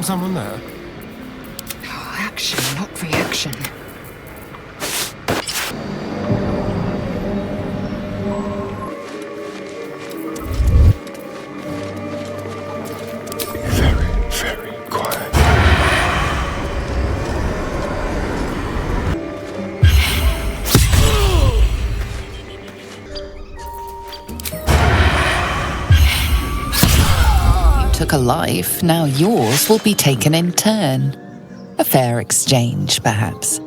someone there? Oh, action, not reaction. Very, very quiet. Took a life, now yours will be taken in turn. A fair exchange, perhaps.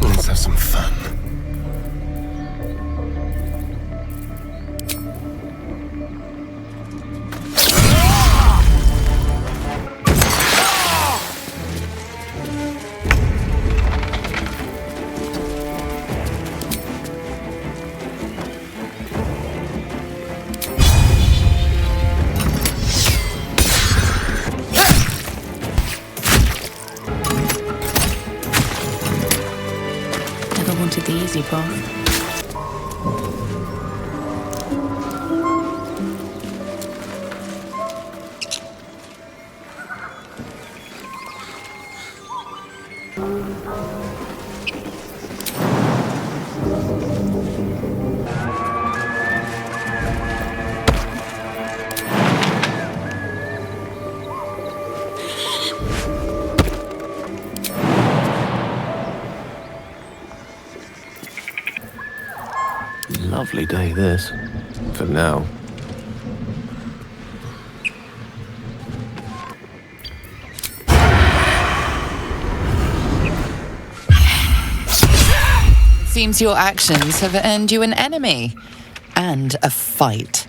Let's have some fun. Wanted the easy path. Lovely day, this. For now. Seems your actions have earned you an enemy. And a fight.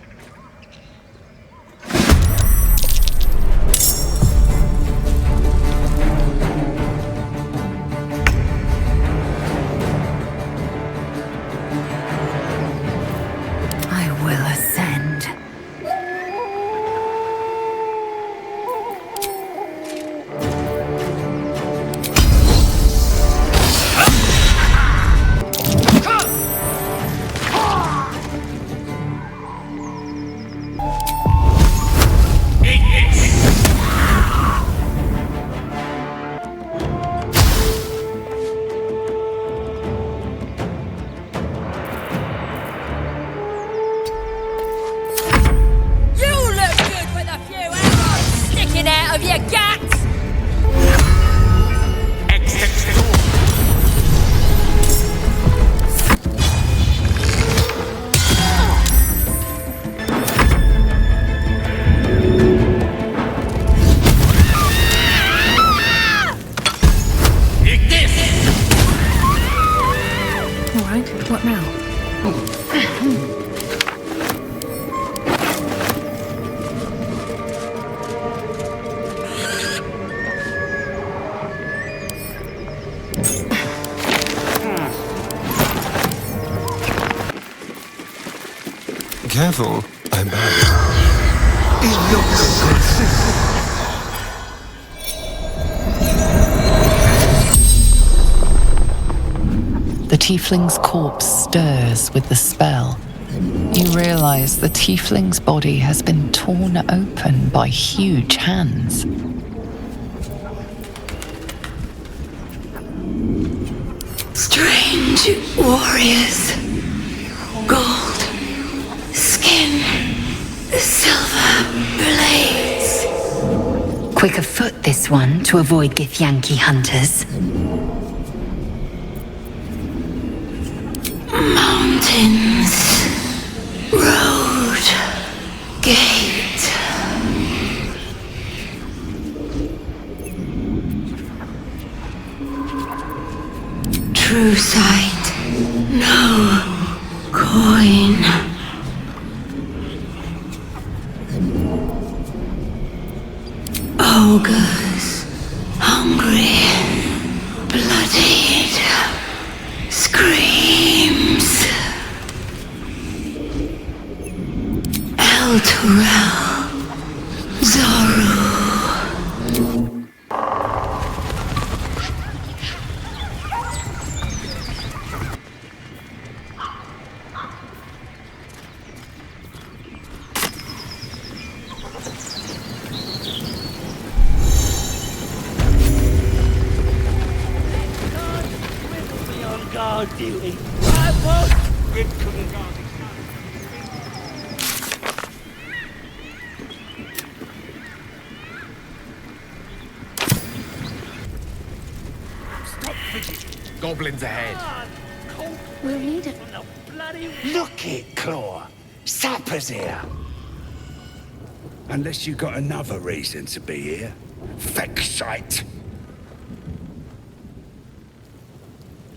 Of your guts! All right, what now? Careful, I'm bad. The tiefling's corpse stirs with the spell. You realize the tiefling's body has been torn open by huge hands. Strange warriors. Gold skin. Silver blades. Quick of foot, this one, to avoid Githyanki hunters. Mountains. Road. Gate. True sight. No coin. Ogres. Hungry. Bloodied. Screams. El Turel. Zoru. our duty. I won't. Good cooking garlic. Stop fidgeting. Goblins ahead. We'll need it. Look it, Claw. Sapper's here. Unless you got another reason to be here. Fexite.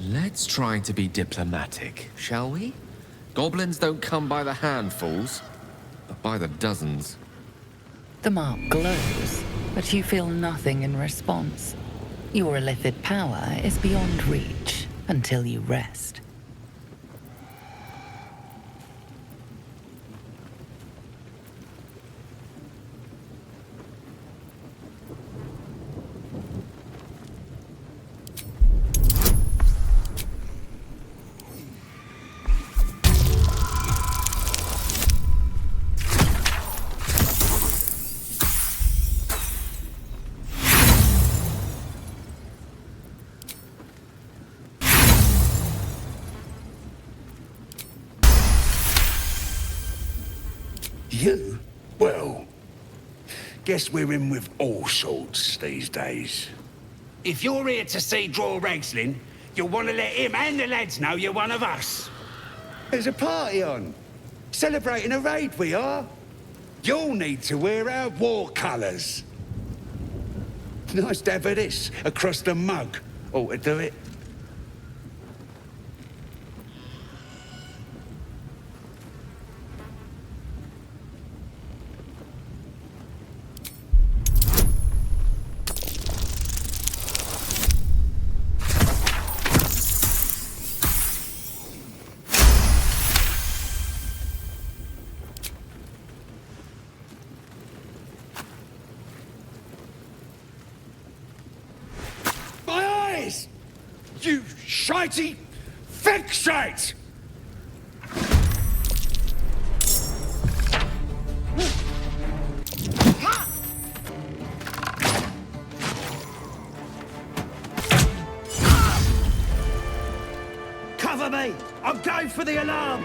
Let's try to be diplomatic, shall we? Goblins don't come by the handfuls, but by the dozens. The mark glows, but you feel nothing in response. Your illithid power is beyond reach until you rest. You? Well, guess we're in with all sorts these days. If you're here to see Draw Ragslin, you'll want to let him and the lads know you're one of us. There's a party on. Celebrating a raid, we are. You'll need to wear our war colours. Nice dab of this across the mug. Ought to do it. You shitey fixate! Cover me! I'm going for the alarm!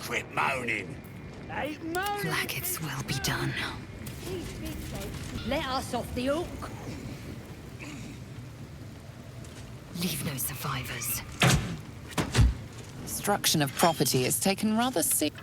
Quit moaning. Blackets will be done. Let us off the hook. Leave no survivors. Destruction of property is taken rather seriously.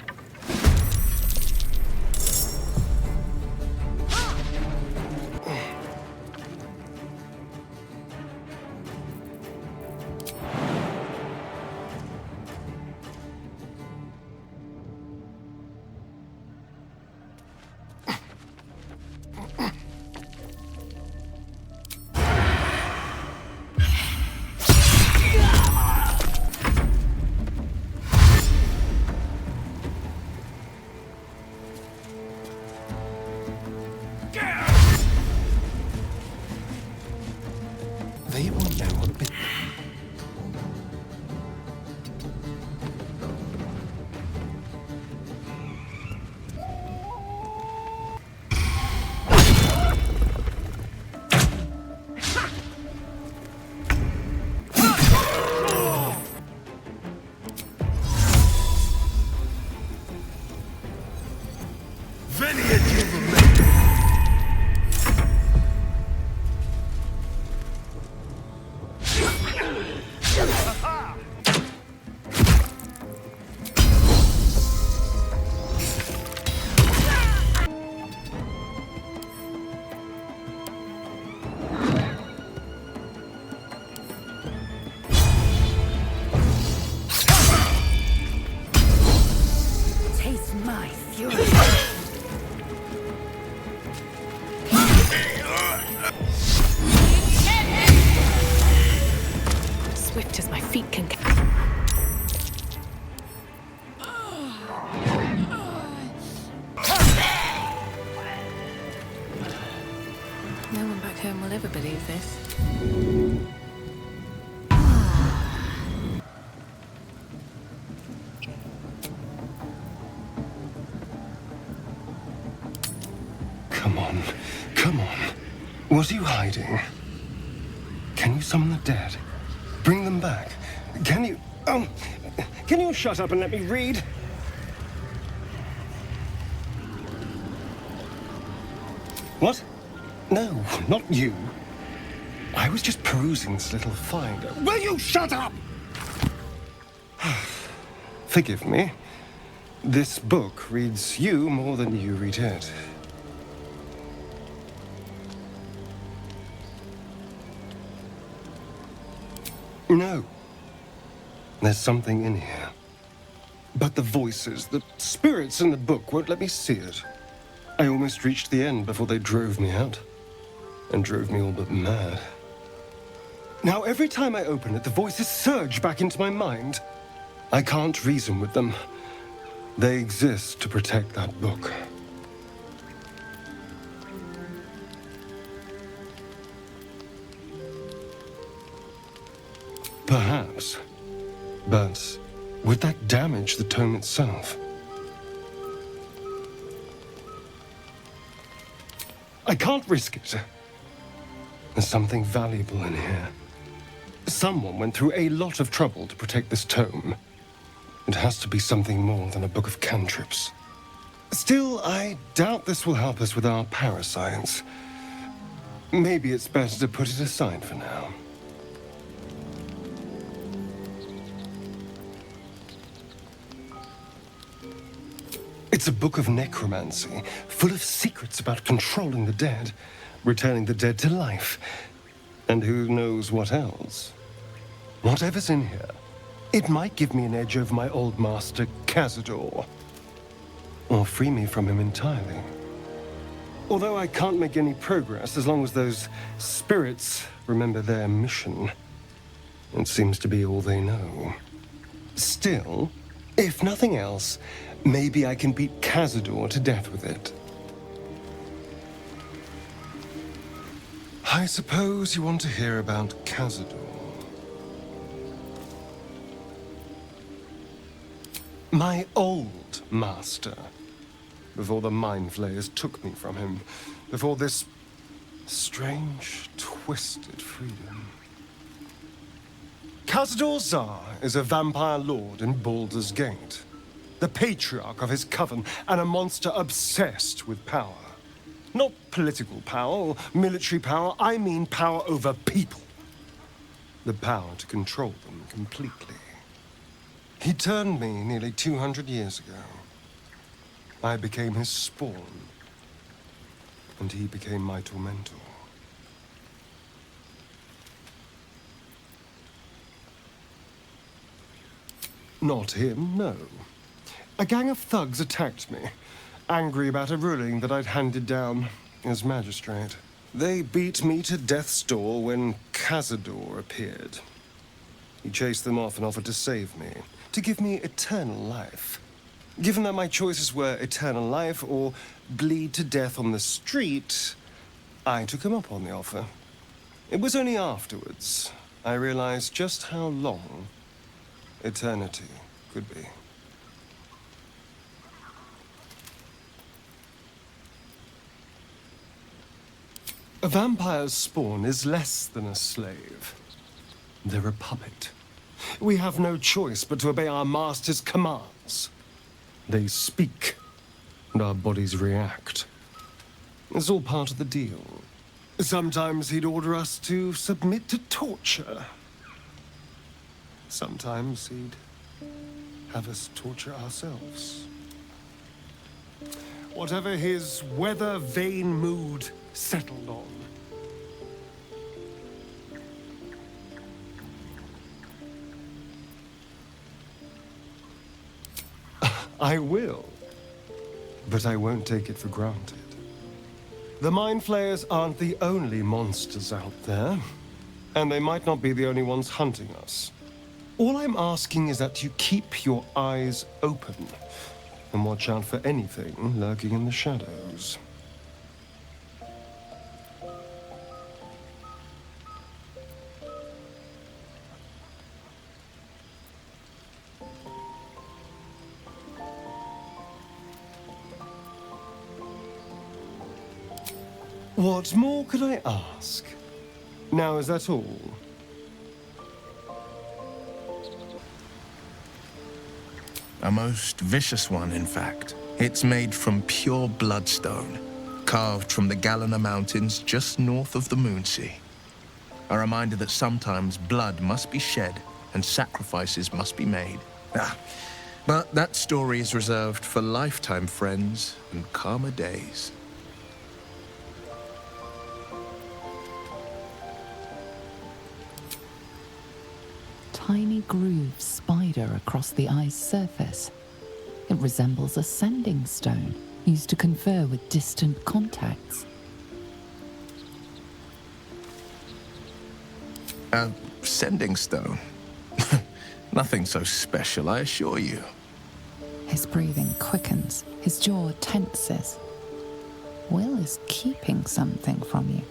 swift as my feet can. No one back home will ever believe this. Come on. Come on. What are you hiding? Can you summon the dead? Bring them back. Can you... can you shut up and let me read? What? No, not you. I was just perusing this little finder. Will you shut up? Forgive me. This book reads you more than you read it. No. There's something in here. But the voices, the spirits in the book won't let me see it. I almost reached the end before they drove me out. And drove me all but mad. Now, every time I open it, the voices surge back into my mind. I can't reason with them. They exist to protect that book. Perhaps. But would that damage the tome itself? I can't risk it. There's something valuable in here. Someone went through a lot of trouble to protect this tome. It has to be something more than a book of cantrips. Still, I doubt this will help us with our parascience. Maybe it's better to put it aside for now. It's a book of necromancy, full of secrets about controlling the dead, returning the dead to life, and who knows what else. Whatever's in here, it might give me an edge over my old master, Cazador, or free me from him entirely. Although I can't make any progress as long as those spirits remember their mission. It seems to be all they know. Still, if nothing else, maybe I can beat Cazador to death with it. I suppose you want to hear about Cazador. My old master. Before the Mind Flayers took me from him. Before this strange, twisted freedom. Cazador Zar is a vampire lord in Baldur's Gate. The patriarch of his coven, and a monster obsessed with power. Not political power or military power, I mean power over people. The power to control them completely. He turned me nearly 200 years ago. I became his spawn, and he became my tormentor. Not him, no. A gang of thugs attacked me, angry about a ruling that I'd handed down as magistrate. They beat me to death's door when Cazador appeared. He chased them off and offered to save me, to give me eternal life. Given that my choices were eternal life or bleed to death on the street, I took him up on the offer. It was only afterwards I realized just how long eternity could be. A vampire's spawn is less than a slave. They're a puppet. We have no choice but to obey our master's commands. They speak, and our bodies react. It's all part of the deal. Sometimes he'd order us to submit to torture. Sometimes he'd have us torture ourselves. Whatever his weather-vane mood settled on. I will, but I won't take it for granted. The Mind Flayers aren't the only monsters out there, And they might not be the only ones hunting us. All I'm asking is that you keep your eyes open and watch out for anything lurking in the shadows. What more could I ask? Now, is that all? A most vicious one, in fact. It's made from pure bloodstone, carved from the Galena Mountains just north of the Moonsea. A reminder that sometimes blood must be shed and sacrifices must be made. But that story is reserved for lifetime friends and calmer days. Tiny grooves spider across the eye's surface. It resembles a sending stone used to confer with distant contacts. A sending stone? Nothing so special, I assure you. His breathing quickens, his jaw tenses. Will is keeping something from you.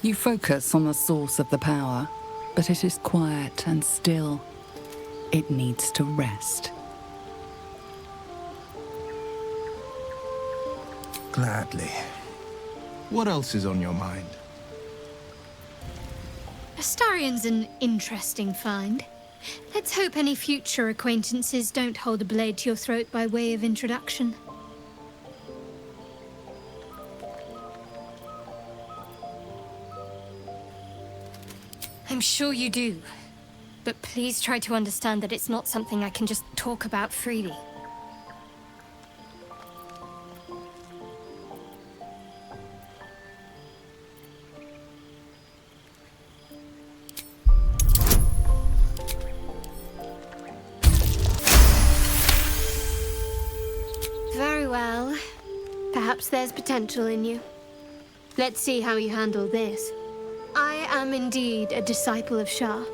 You focus on the source of the power, but it is quiet and still. It needs to rest. Gladly. What else is on your mind? Astarion's an interesting find. Let's hope any future acquaintances don't hold a blade to your throat by way of introduction. I'm sure you do, but please try to understand that it's not something I can just talk about freely. Very well. Perhaps there's potential in you. Let's see how you handle this. I am indeed a disciple of Shah,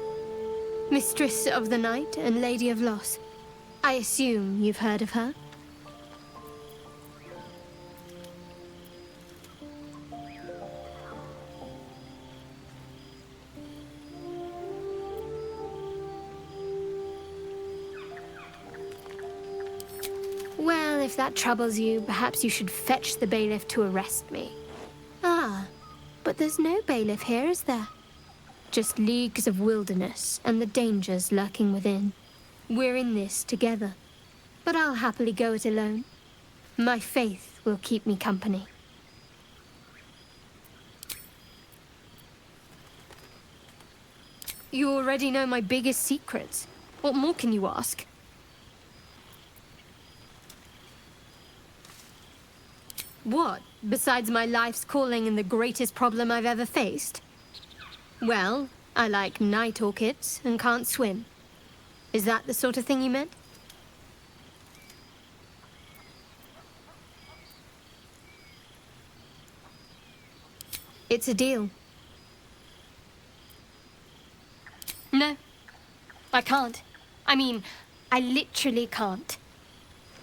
Mistress of the Night and Lady of Loss. I assume you've heard of her? Well, if that troubles you, perhaps you should fetch the bailiff to arrest me. Ah. But there's no bailiff here, is there? Just leagues of wilderness and the dangers lurking within. We're in this together. But I'll happily go it alone. My faith will keep me company. You already know my biggest secrets. What more can you ask? What, besides my life's calling and the greatest problem I've ever faced? Well, I like night orchids and can't swim. Is that the sort of thing you meant? It's a deal. No, I can't. I mean, I literally can't.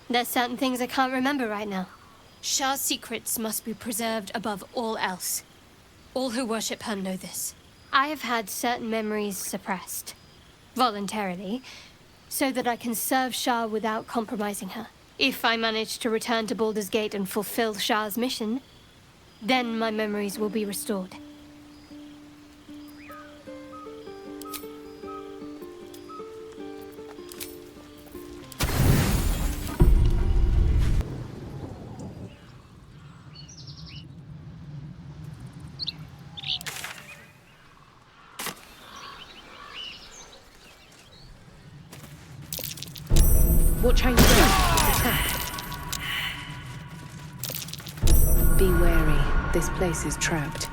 There's certain things I can't remember right now. Shah's secrets must be preserved above all else. All who worship her know this. I have had certain memories suppressed, voluntarily, so that I can serve Shah without compromising her. If I manage to return to Baldur's Gate and fulfill Shah's mission, then my memories will be restored. Watch how you go. It's a trap. Be wary. This place is trapped.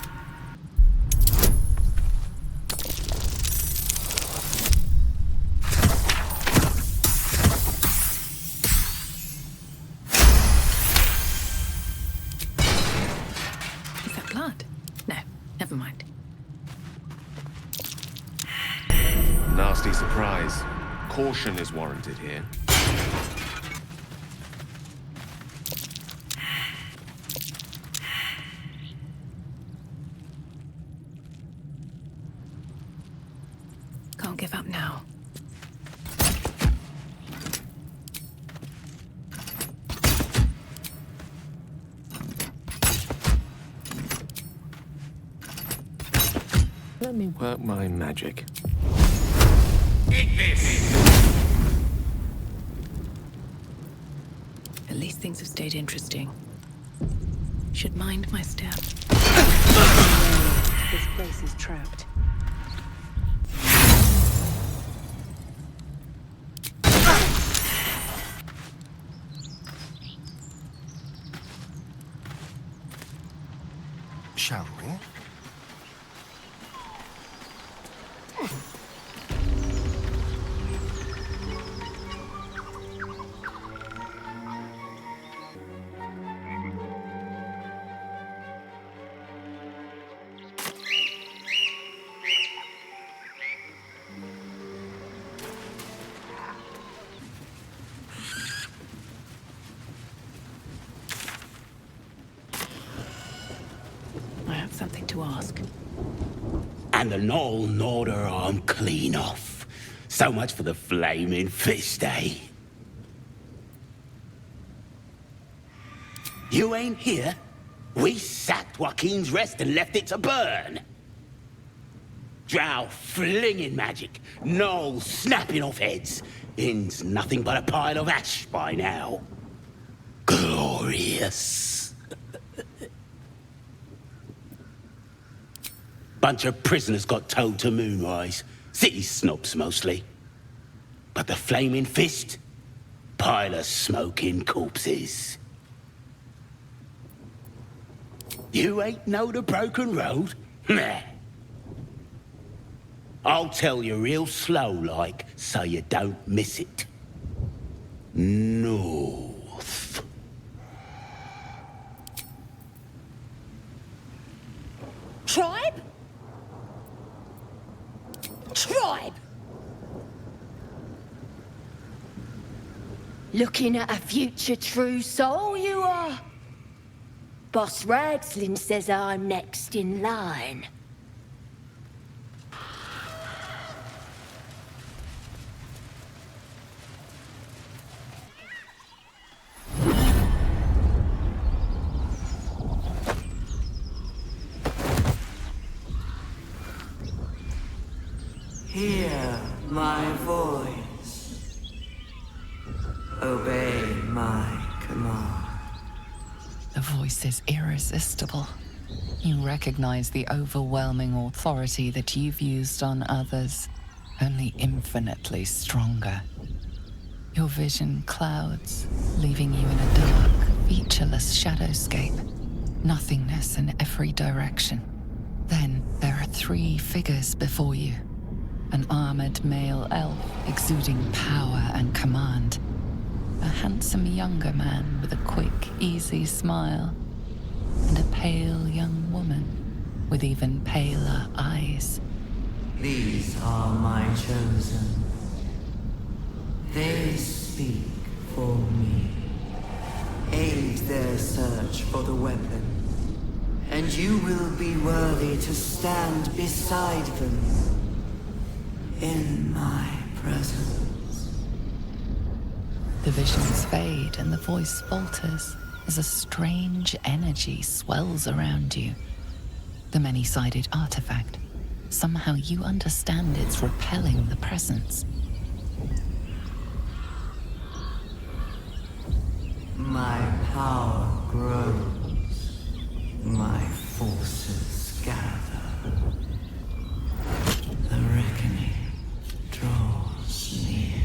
Never mind. Nasty surprise. Caution is warranted here. Can't give up now. Let me work my magic. At least things have stayed interesting. Should mind my step. This place is trapped. Shall we? I have something to ask. And the Knoll gnawed her arm clean off. So much for the flaming fist, eh? You ain't here? We sacked Joaquin's Rest and left it to burn. Drow flinging magic, Knoll snapping off heads. Inn's nothing but a pile of ash by now. Glorious. Bunch of prisoners got towed to Moonrise. City snobs mostly. But the Flaming Fist? Pile of smoking corpses. You ain't know the broken road? Nah. I'll tell you real slow like, so you don't miss it. North. Tribe? Tribe! Looking at a future true soul, you are. Boss Ragslin says I'm next in line. Hear my voice. Obey my command. The voice is irresistible. You recognize the overwhelming authority that you've used on others, only infinitely stronger. Your vision clouds, leaving you in a dark, featureless shadowscape. Nothingness in every direction. Then there are 3 figures before you. An armored male elf exuding power and command. A handsome younger man with a quick, easy smile. And a pale young woman with even paler eyes. These are my chosen. They speak for me. Aid their search for the weapon. And you will be worthy to stand beside them. In my presence. The visions fade and the voice falters as a strange energy swells around you. The many-sided artifact. Somehow you understand it's repelling the presence. My power grows. My forces gather. The reckoning draws near.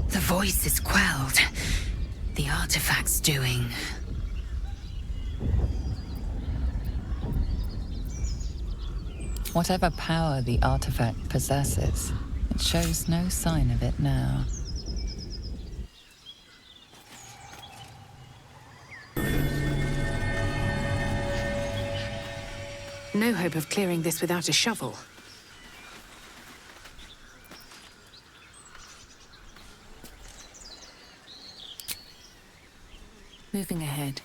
The voice is quelled. The artifact's doing. Whatever power the artifact possesses, it shows no sign of it now. No hope of clearing this without a shovel. Moving ahead.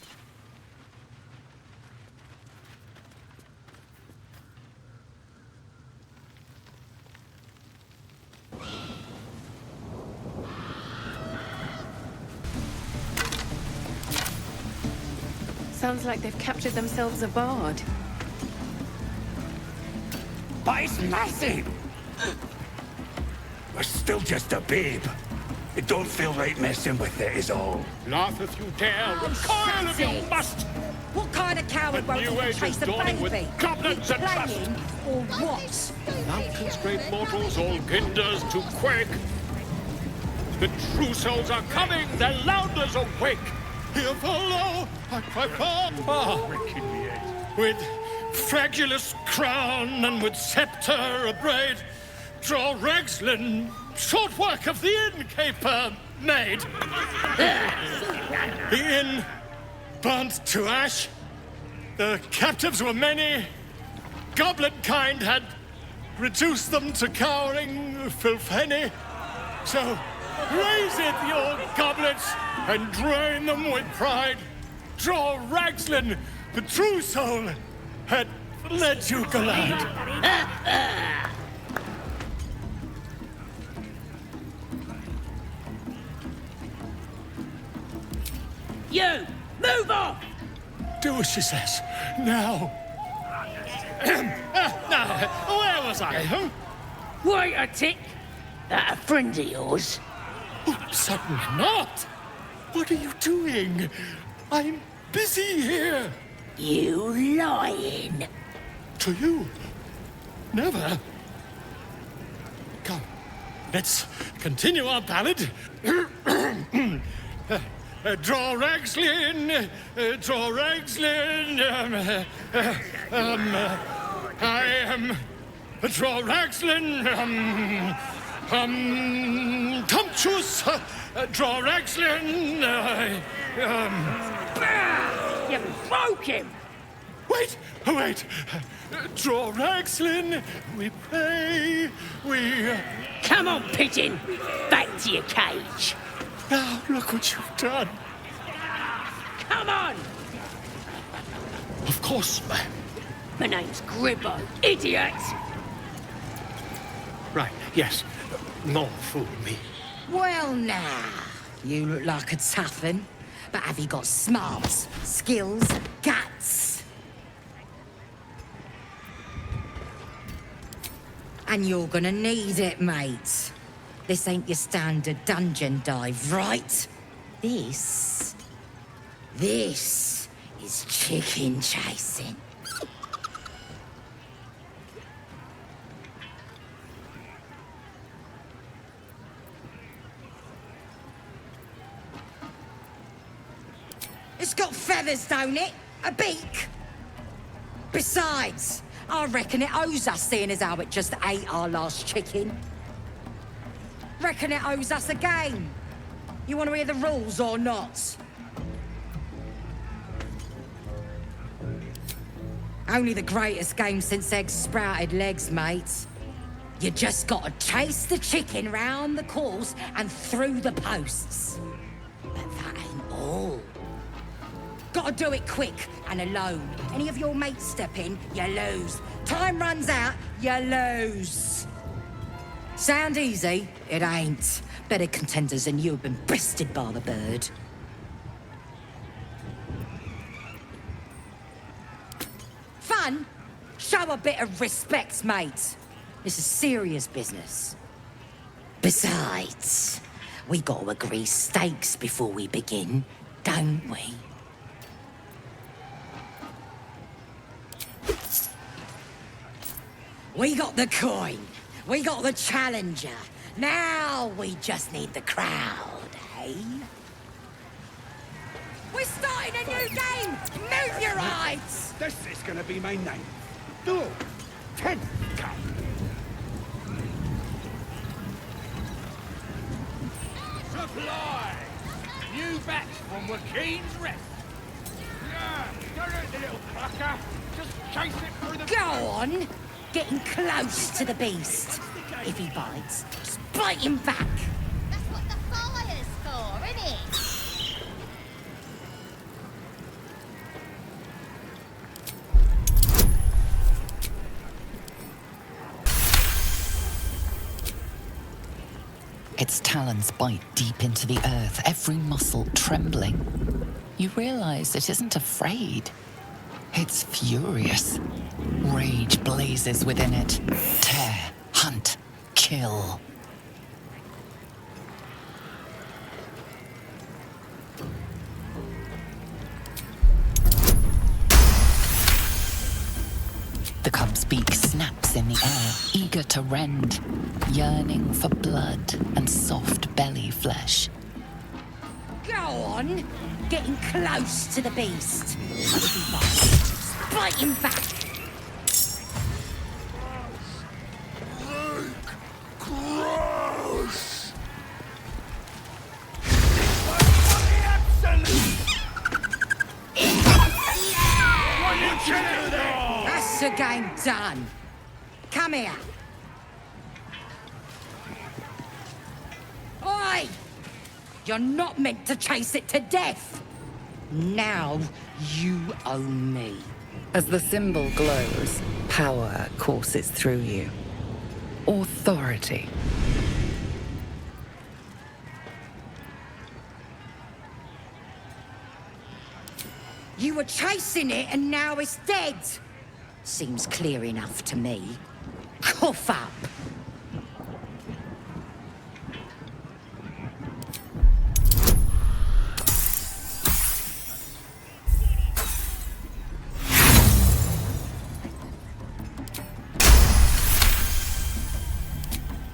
Sounds like they've captured themselves a bard. But it's massive! We're still just a babe. It don't feel right messing with it is all. Laugh if you dare, recoil if you must! What kind of coward won't even chase a baby? Goblins and trust! Playing or what? Mountains great mortals, all ginders to quake. The true souls are coming, their louders awake. Here follow, I cry far, with fragulous crown and with scepter abraid, draw Ragslin, short work of the innkeeper made. The inn burnt to ash, the captives were many, goblin kind had reduced them to cowering filfenny. So raise it, your goblets, and drain them with pride. Draw Ragslin, the true soul, had led you glad. You! Move off! Do as she says. Now. Now, where was I, huh? Wait a tick! That a friend of yours? Oh, certainly not. What are you doing? I'm busy here. You lying. To you? Never. Come, let's continue our ballad. Draw Ragslin, draw Ragslin. I am draw Ragslin. Tumptuous, draw Ragslin. You broke him! Wait, wait. Draw Ragslin, we pray, we... Come on, pigeon! Back to your cage! Now, look what you've done. Come on! Of course, ma'am. My name's Gribbo, idiot! Right, yes. Not fool me. Well, now, you look like a tough un, but have you got smarts, skills, guts? And you're gonna need it, mate. This ain't your standard dungeon dive, right? This is chicken chasing. It's got feathers, don't it? A beak? Besides, I reckon it owes us, seeing as how it just ate our last chicken. Reckon it owes us a game. You want to hear the rules or not? Only the greatest game since eggs sprouted legs, mate. You just gotta chase the chicken round the course and through the posts. But that ain't all. Gotta do it quick and alone. Any of your mates step in, you lose. Time runs out, you lose. Sound easy? It ain't. Better contenders than you have been bested by the bird. Fun? Show a bit of respect, mate. This is serious business. Besides, we gotta agree stakes before we begin, don't we? We got the coin. We got the challenger. Now we just need the crowd, eh? We're starting a new game! Move your eyes! This is gonna be my 9th. No, 10th cup. Supply! New batch from Wakeen's Rest. Yeah, don't hurt the little Go on! Getting close to the beast. If he bites, just bite him back. That's what the fire's for, isn't it? Its talons bite deep into the earth, every muscle trembling. You realize it isn't afraid. It's furious. Rage blazes within it. Tear, hunt, kill. The cub's beak snaps in the air, eager to rend, yearning for blood and soft belly flesh. Go on! Getting close to the beast. If he bites, bite him back. Gross! That's the game done. Come here. Oi! You're not meant to chase it to death. Now you own me. As the symbol glows, power courses through you. Authority. You were chasing it and now it's dead. Seems clear enough to me. Cough up.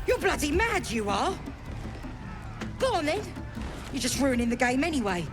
You're bloody mad, you are. Go on then. You're just ruining the game anyway.